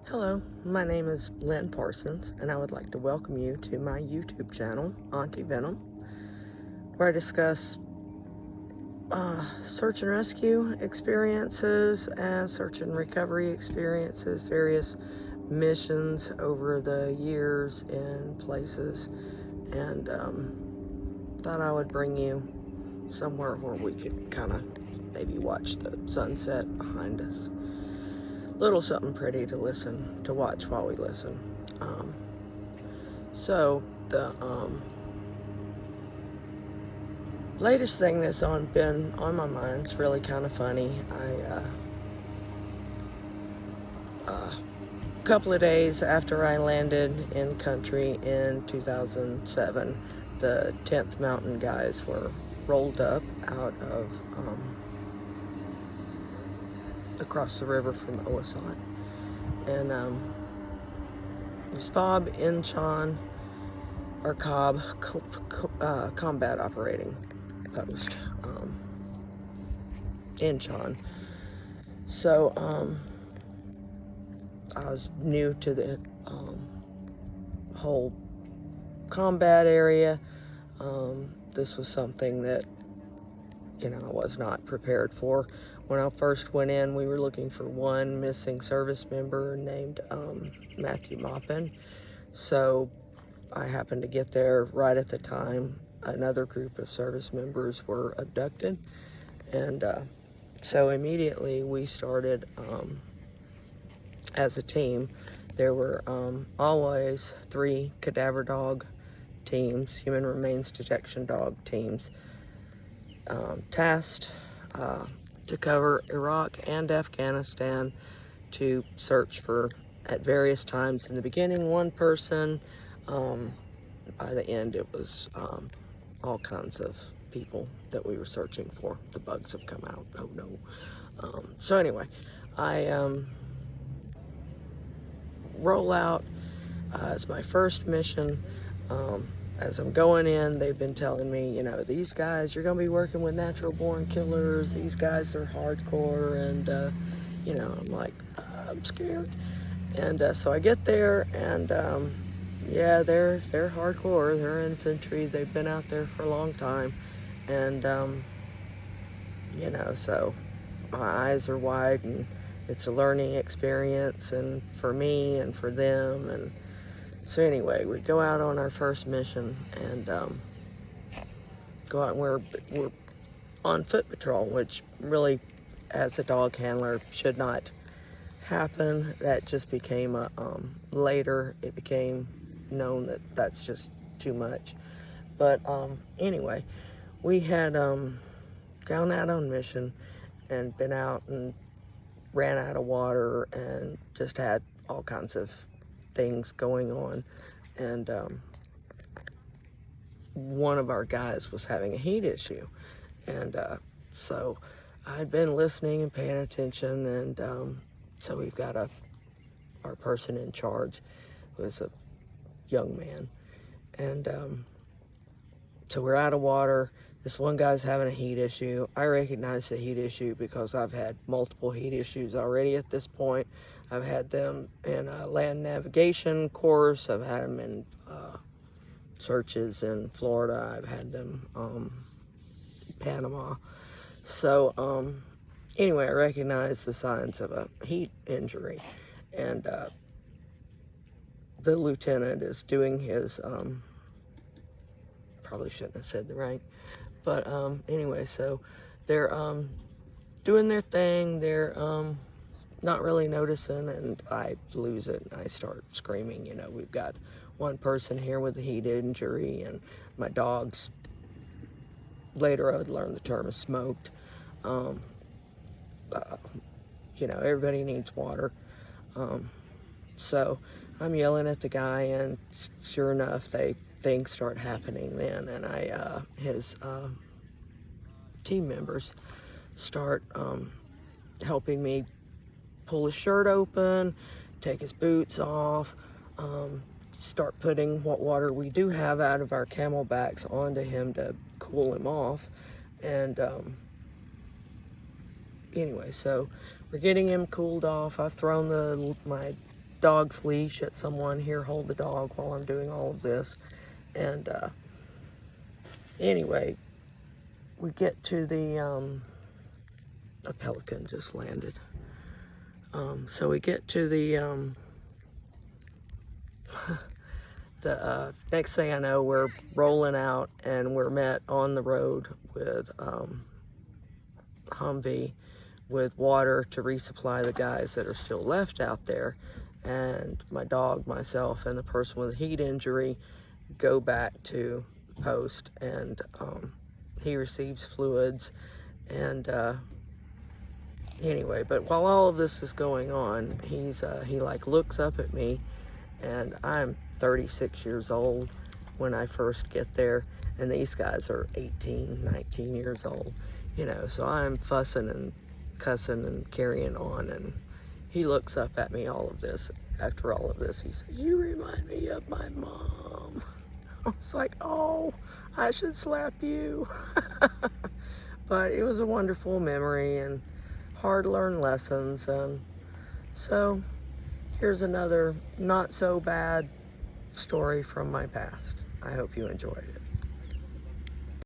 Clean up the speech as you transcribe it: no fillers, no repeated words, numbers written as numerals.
Hello, my name is Lynn Parsons, and I would like to welcome you to my YouTube channel, Auntie Venom, where I discuss search and rescue experiences and search and recovery experiences, various missions over the years in places, and thought I would bring you somewhere where we could kind of maybe watch the sunset behind us. Little something pretty to watch while we listen. So the latest thing that's been on my mind is really kind of funny. A couple of days after I landed in country in 2007, the 10th Mountain guys were rolled up out of across the river from Owasant, and it was FOB Inchon or Cobb Combat Operating Post, Inchon. So I was new to the whole combat area. This was something that I was not prepared for. When I first went in, we were looking for one missing service member named Matthew Maupin. So I happened to get there right at the time another group of service members were abducted, and so immediately we started as a team. There were always 3 cadaver dog teams, human remains detection dog teams, tasked to cover Iraq and Afghanistan to search for, at various times in the beginning, one person. By the end, it was all kinds of people that we were searching for. The bugs have come out. Oh no. So anyway, I roll out as my first mission. As I'm going in, they've been telling me, these guys, you're going to be working with natural born killers. These guys are hardcore. And, I'm like, I'm scared. And so I get there, and yeah, they're hardcore. They're infantry. They've been out there for a long time. And, so my eyes are wide, and it's a learning experience, and for me and for them. And so anyway, we go out on our first mission and go out, and we're on foot patrol, which really, as a dog handler, should not happen. That just became later it became known that that's just too much. But anyway, we had gone out on mission and been out and ran out of water and just had all kinds of things going on. And one of our guys was having a heat issue. And so I'd been listening and paying attention. And so we've got our person in charge, who is a young man. And so we're out of water. This one guy's having a heat issue. I recognize the heat issue because I've had multiple heat issues already at this point. I've had them in a land navigation course. I've had them in searches in Florida. I've had them in Panama. So anyway, I recognize the signs of a heat injury. And the lieutenant is doing his, probably shouldn't have said the rank. But anyway, so they're doing their thing. They're not really noticing, and I lose it, and I start screaming. We've got one person here with a heat injury, and my dog's, later I would learn the term, is smoked. Everybody needs water. So I'm yelling at the guy, and sure enough, things start happening then, and his team members start helping me pull his shirt open, take his boots off, start putting what water we do have out of our camelbacks onto him to cool him off. And anyway, so we're getting him cooled off. I've thrown my dog's leash at someone. Here, hold the dog while I'm doing all of this. And anyway, we get to a pelican just landed. So we get to the next thing I know, we're rolling out and we're met on the road with Humvee with water to resupply the guys that are still left out there. And my dog, myself, and the person with a heat injury go back to post, and he receives fluids. And anyway, but while all of this is going on, he like looks up at me, and I'm 36 years old when I first get there, and these guys are 18, 19 years old, you know, so I'm fussing and cussing and carrying on, and he looks up at me after all of this, he says, "You remind me of my mom." I was like, oh, I should slap you. But it was a wonderful memory and hard-learned lessons, and so here's another not so bad story from my past. I hope you enjoyed it.